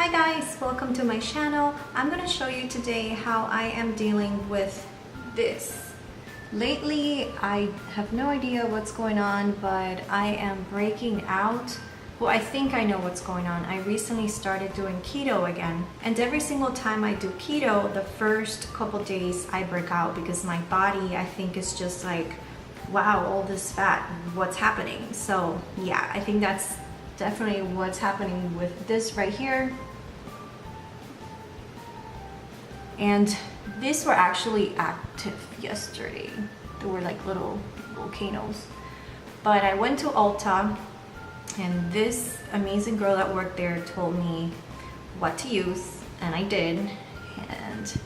Hi guys, welcome to my channel. I'm gonna show you today how I am dealing with this. Lately, I have no idea what's going on, but I am breaking out. Well, I think I know what's going on. I recently started doing keto again, and every single time I do keto, the first couple days I break out because my body, I think, is just like, wow, all this fat, what's happening? So yeah, I think that's definitely what's happening with this right here. And these were actually active yesterday. They were like little volcanoes. But I went to Ulta, and this amazing girl that worked there told me what to use, and I did. And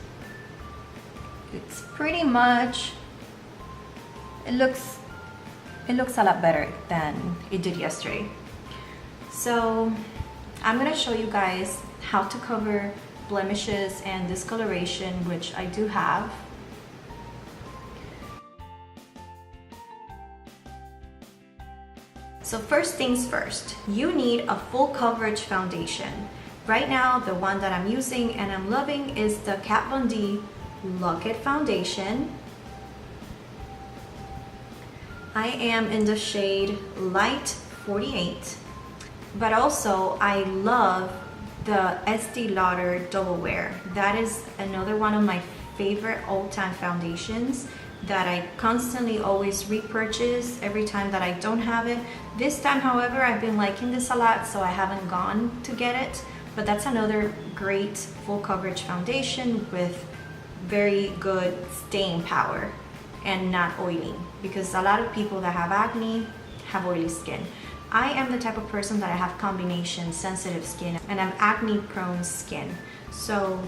it's pretty much, it looks a lot better than it did yesterday. So I'm gonna show you guys how to cover blemishes and discoloration, which I do have. So first things first, you need a full coverage foundation. Right now, the one that I'm using and I'm loving is the Kat Von D Lock-It Foundation. I am in the shade Light 48, but also I love the Estee Lauder Double Wear. That is another one of my favorite all-time foundations that I constantly always repurchase every time that I don't have it. This time, however, I've been liking this a lot, so I haven't gone to get it. But that's another great full coverage foundation with very good staying power and not oily, because a lot of people that have acne have oily skin. I am the type of person that I have combination sensitive skin, and I'm acne prone skin. So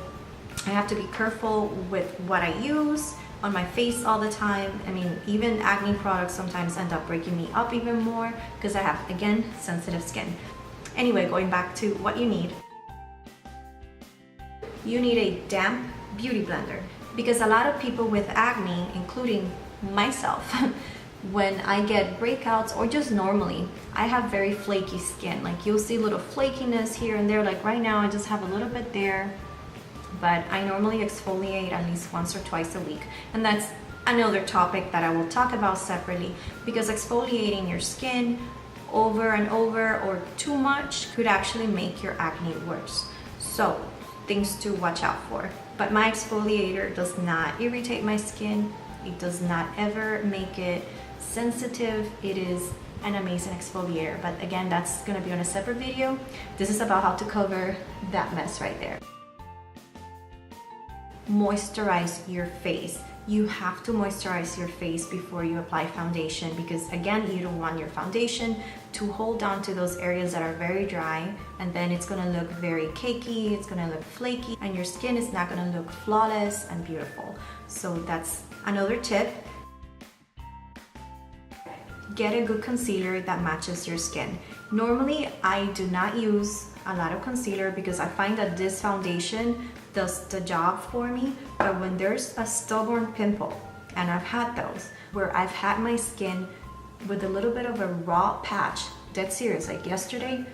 I have to be careful with what I use on my face all the time. I mean, even acne products sometimes end up breaking me up even more because I have, again, sensitive skin. Anyway, going back to what you need. You need a damp beauty blender, because a lot of people with acne, including myself, when I get breakouts or just normally, I have very flaky skin. Like, you'll see little flakiness here and there. Like right now, I just have a little bit there, but I normally exfoliate at least once or twice a week. And that's another topic that I will talk about separately, because exfoliating your skin over and over or too much could actually make your acne worse. So things to watch out for. But my exfoliator does not irritate my skin. It does not ever make it sensitive. It is an amazing exfoliator, but again, that's going to be on a separate video. This is about how to cover that mess right there. Moisturize your face. You have to moisturize your face before you apply foundation, because again, you don't want your foundation to hold on to those areas that are very dry, and then it's going to look very cakey, it's going to look flaky, and your skin is not going to look flawless and beautiful. So that's another tip. Get a good concealer that matches your skin. Normally, I do not use a lot of concealer because I find that this foundation does the job for me. But when there's a stubborn pimple, and I've had those, where I've had my skin with a little bit of a raw patch, dead serious, like yesterday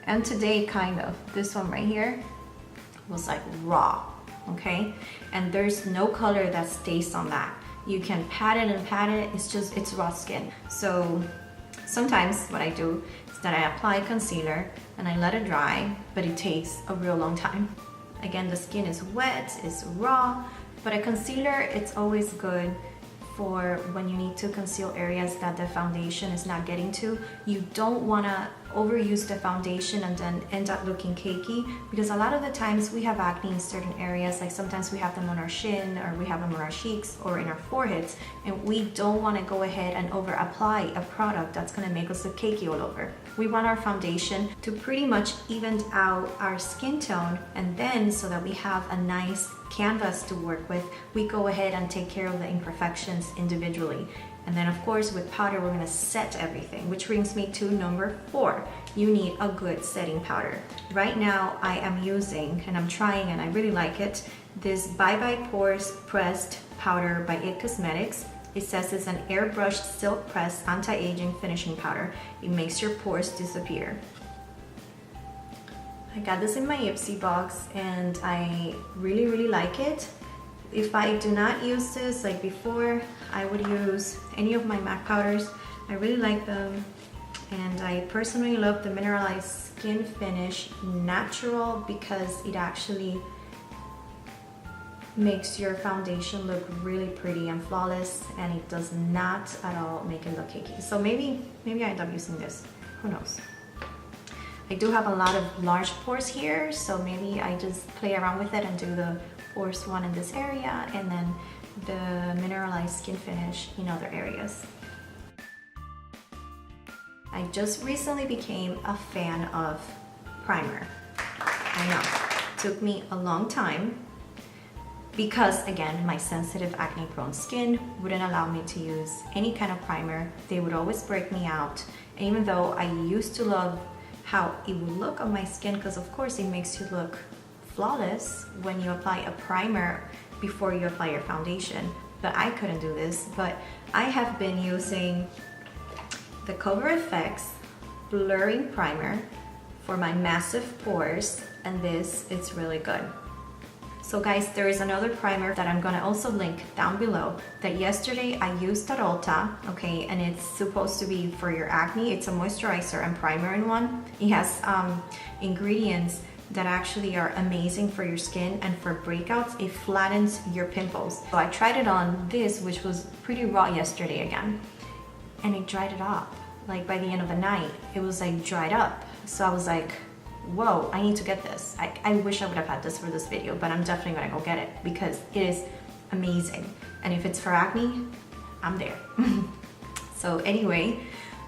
and today, kind of. This one right here was like raw, okay? And there's no color that stays on that. You can pat it and pat it, it's raw skin. So sometimes what I do is that I apply concealer and I let it dry, but it takes a real long time. Again, the skin is wet, it's raw, but a concealer, it's always good for when you need to conceal areas that the foundation is not getting to. You don't want to overuse the foundation and then end up looking cakey, because a lot of the times we have acne in certain areas, like sometimes we have them on our shin, or we have them on our cheeks or in our foreheads, and we don't want to go ahead and over apply a product that's going to make us look cakey all over. We want our foundation to pretty much even out our skin tone, and then so that we have a nice canvas to work with, we go ahead and take care of the imperfections individually. And then of course with powder, we're gonna set everything, which brings me to number 4. You need a good setting powder. Right now I am using, and I'm trying, and I really like it, this Bye Bye Pores Pressed Powder by IT Cosmetics. It says it's an airbrushed silk pressed anti-aging finishing powder. It makes your pores disappear. I got this in my Ipsy box and I really like it. If I do not use this like before, I would use any of my MAC powders. I really like them, and I personally love the mineralized skin finish natural because it actually makes your foundation look really pretty and flawless, and it does not at all make it look cakey. So maybe I end up using this, who knows. I do have a lot of large pores here, so maybe I just play around with it and do the porous one in this area and then the mineralized skin finish in other areas. I just recently became a fan of primer. I know, it took me a long time because, again, my sensitive acne prone skin wouldn't allow me to use any kind of primer. They would always break me out. And even though I used to love how it would look on my skin, because of course it makes you look flawless when you apply a primer before you apply your foundation, but I couldn't do this. But I have been using the Cover FX blurring primer for my massive pores, and this is really good. So guys, there is another primer that I'm gonna also link down below that yesterday I used at Ulta, okay, and it's supposed to be for your acne. It's a moisturizer and primer in one. It has ingredients that actually are amazing for your skin and for breakouts. It flattens your pimples. So I tried it on this, which was pretty raw yesterday again, and it dried it up. Like by the end of the night, it was like dried up. So I was like, whoa, I need to get this. I wish I would have had this for this video, but I'm definitely gonna go get it because it is amazing. And if it's for acne, I'm there. So anyway,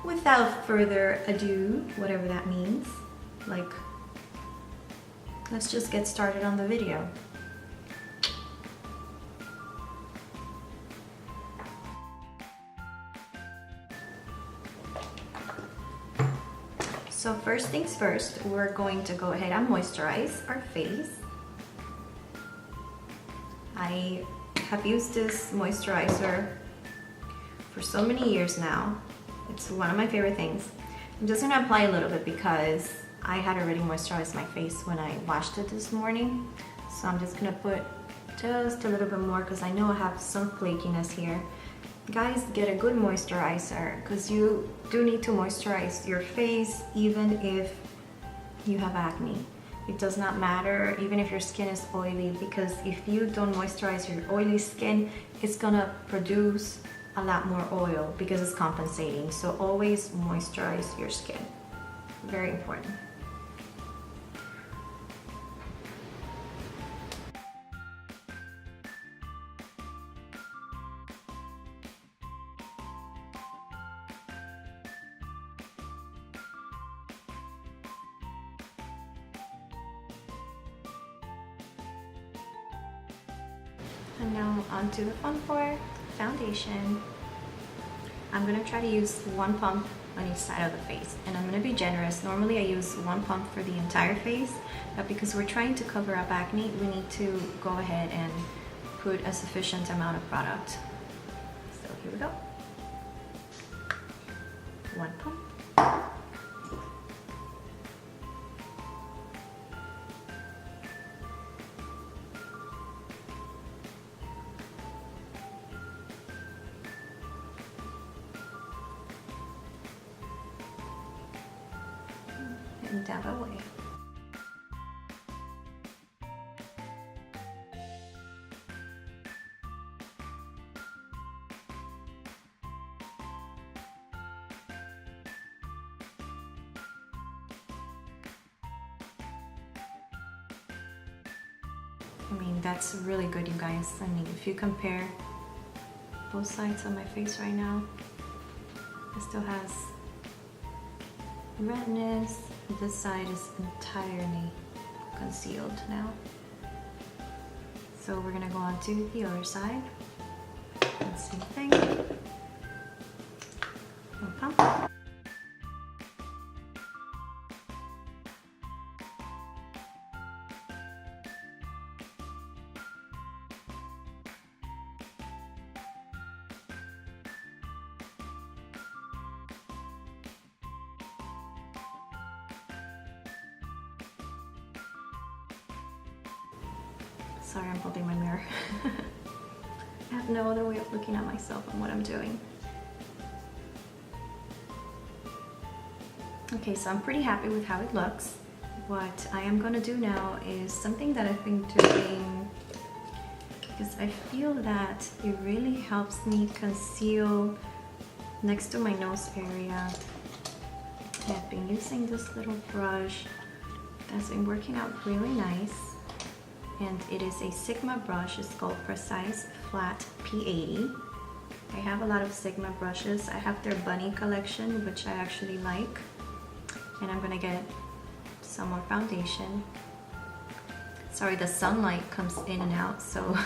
without further ado, whatever that means, like, let's just get started on the video. So first things first, we're going to go ahead and moisturize our face. I have used this moisturizer for so many years now. It's one of my favorite things. I'm just gonna apply a little bit because I had already moisturized my face when I washed it this morning. So I'm just gonna put just a little bit more because I know I have some flakiness here. Guys, get a good moisturizer because you do need to moisturize your face even if you have acne. It does not matter even if your skin is oily, because if you don't moisturize your oily skin, it's gonna produce a lot more oil because it's compensating. So always moisturize your skin. Very important. And now onto the fun part, foundation. I'm gonna try to use one pump on each side of the face, and I'm gonna be generous. Normally I use one pump for the entire face, but because we're trying to cover up acne, we need to go ahead and put a sufficient amount of product. So here we go. One pump. And dab away. I mean, that's really good, you guys. I mean, if you compare both sides of my face right now, it still has redness. This side is entirely concealed now. So we're gonna go on to the other side. Same thing. One pump. Sorry, I'm holding my mirror. I have no other way of looking at myself and what I'm doing. Okay, so I'm pretty happy with how it looks. What I am gonna do now is something that I've been doing because I feel that it really helps me conceal next to my nose area. I've been using this little brush that's been working out really nice, and it is a Sigma brush. It's called Precise Flat P80. I have a lot of Sigma brushes. I have their bunny collection, which I actually like, and I'm gonna get some more foundation. Sorry, the sunlight comes in and out, so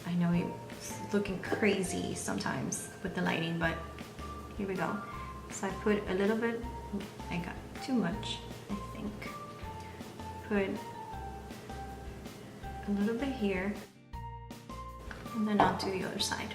I know it's looking crazy sometimes with the lighting, but here we go. So I put a little bit, I got too much, I think. Put a little bit here, and then onto the other side.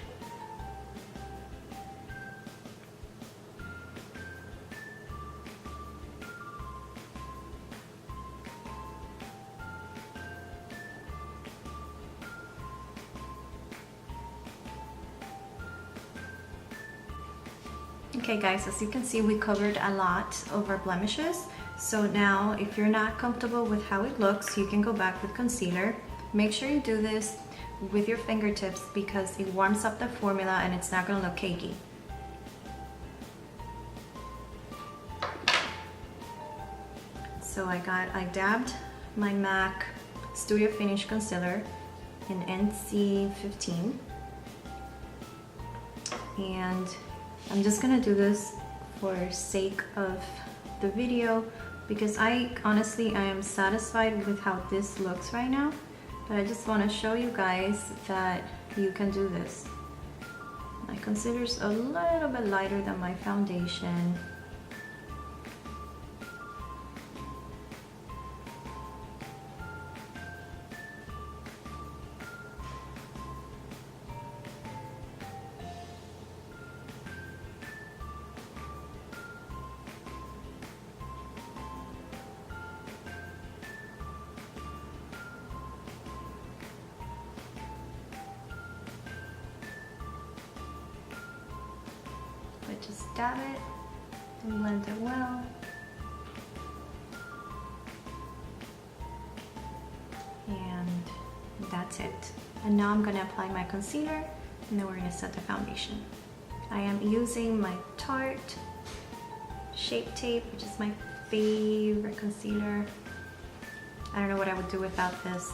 Okay guys, as you can see, we covered a lot of our blemishes. So now if you're not comfortable with how it looks, you can go back with concealer. Make sure you do this with your fingertips because it warms up the formula and it's not gonna look cakey. So I dabbed my MAC Studio Finish Concealer in NC15, and I'm just gonna do this for sake of the video because I am satisfied with how this looks right now, but I just want to show you guys that you can do this. My concealer's a little bit lighter than my foundation. Just dab it and blend it well. And that's it. And now I'm going to apply my concealer, and then we're going to set the foundation. I am using my Tarte Shape Tape, which is my favorite concealer. I don't know what I would do without this.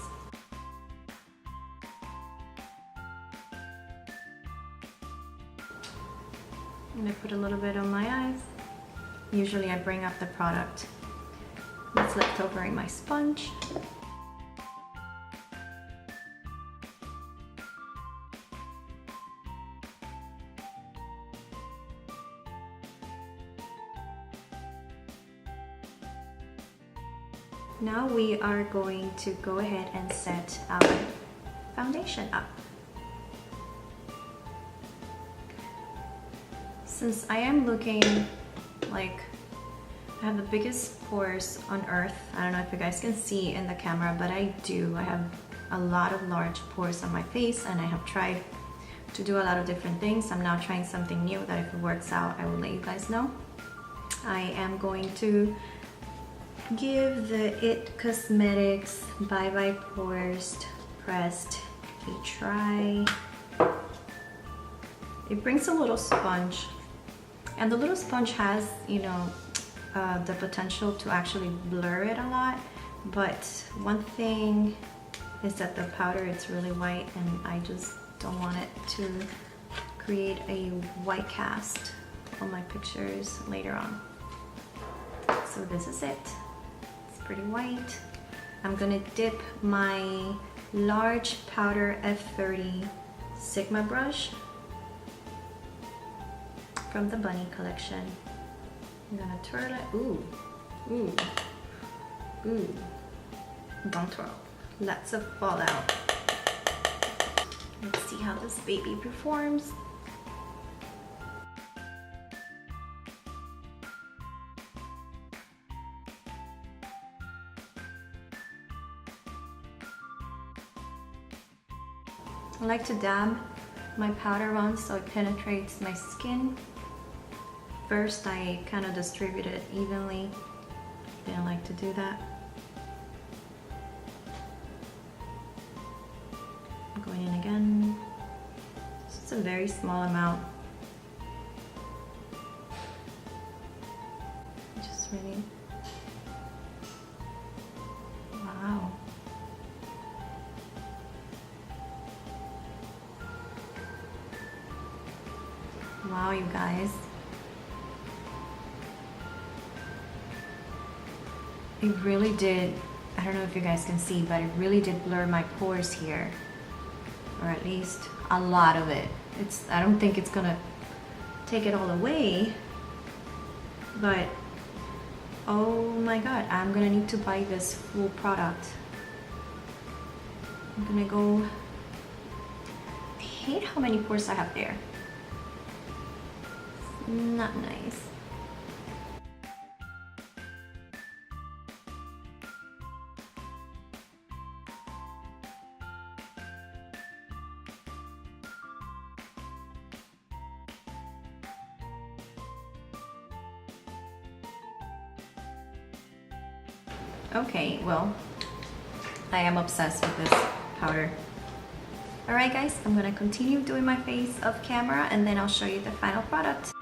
I'm gonna put a little bit on my eyes. Usually I bring up the product that's left over in my sponge. Now we are going to go ahead and set our foundation up. Since I am looking like I have the biggest pores on earth, I don't know if you guys can see in the camera, but I do. I have a lot of large pores on my face, and I have tried to do a lot of different things. I'm now trying something new that if it works out, I will let you guys know. I am going to give the IT Cosmetics Bye Bye Pores Pressed a try. It brings a little sponge, and the little sponge has, you know, the potential to actually blur it a lot, but one thing is that the powder, it's really white, and I just don't want it to create a white cast on my pictures later on. So this is it. It's pretty white. I'm gonna dip my large powder F30 Sigma brush from the Bunny collection. I'm gonna twirl it. Ooh, ooh, ooh. Don't twirl. Lots of fallout. Let's see how this baby performs. I like to dab my powder on so it penetrates my skin. First, I kind of distribute it evenly. Then I like to do that. Going in again. It's just a very small amount. Just really. Wow. Wow, you guys. It really did, I don't know if you guys can see, but it really did blur my pores here. Or at least a lot of it. I don't think it's gonna take it all away, but oh my god, I'm gonna need to buy this full product. I'm gonna go, I hate how many pores I have there. Not nice. Okay, well, I am obsessed with this powder. Alright guys, I'm gonna continue doing my face off camera and then I'll show you the final product.